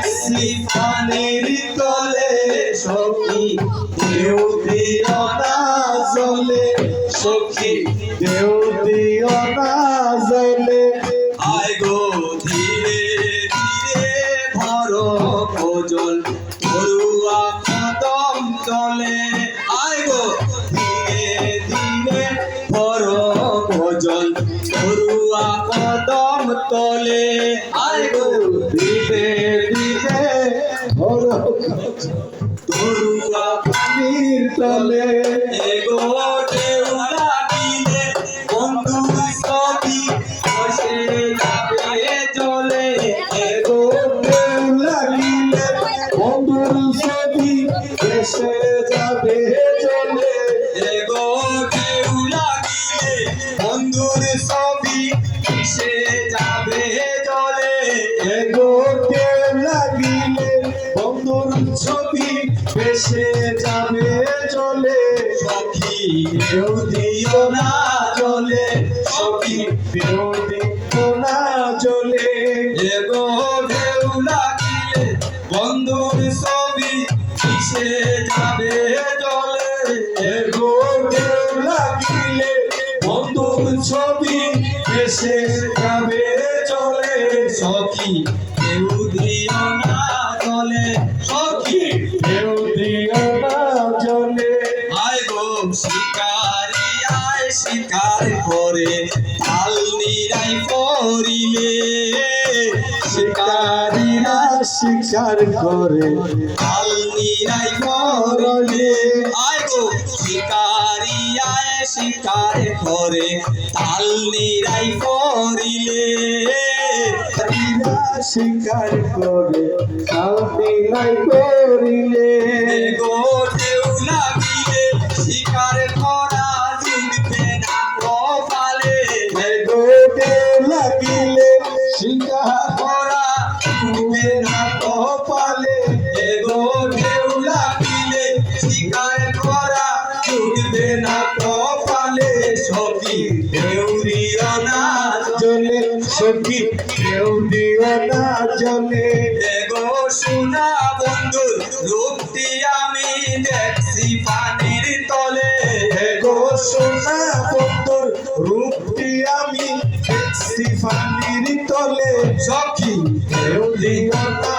দেখছি পানির তলে সখী ঢেউ দিও না জলে, সখী ঢেউ দিও না জলে। আয় গো ধীরে ধীরে ভরো ভোজন তরুয়া কদম তলে, আয় গো ধীরে ধীরে ভরো ভোজন তরুয়া কদম তলে, আয় গো ধীরে ধীরে ভরো তরুয়া পানির তলে। এগো ঢেউ লাগিলে বন্ধুর ছবি বসে যাবে জলে, এগো ঢেউ লাগিলে বন্ধুর ছবি ভেসে যাবে জলে, এগো ঢেউ লাগিলে বন্ধুর ছবি ভেসে যাবে জলে, এগো ঢেউ লাগিলে বন্ধুর ছবি ভেসে যাবে জলে। সখী ঢেউ দিও না জলে, সখী ঢেউ দিও না জলে। এগো ঢেউ লাগিলে বন্ধুর ছবি ভেসে যাবে জলে, এগো ঢেউ লাগিলে বন্ধুর ছবি ভেসে যাবে জলে। সখী ঢেউ দিও না জলে, সখী ঢেউ দিও না জলে। আয় গো শিকারি আয় শিকার করে তাল নিরাই পরিলে, শিকারিরা শিকার করে তাল নিরাই পরিলে, আয় গো শিকারি আয় শিকার করে তাল নিরাই পরিলে, শিকার করে তাল নিরাই পরিলে। গো ঢেউ লাগিলে শিকার করা জুড়বে না কপালে, গো ঢেউ লাগিলে শিকার করা জুড়বে না কপালে, গো ঢেউ লাগিলে শিকার করা জুড়বে না কপালে। সখী ঢেউ দিও না জলে, সখী ঢেউ দিও না জলে। এগো সোনা বন্ধুর রূপটি আমি দেখছি পানির তলে, এগো সোনা বন্ধুর রূপটি আমি দেখছি পানির তলে। সখী ঢেউ দিও না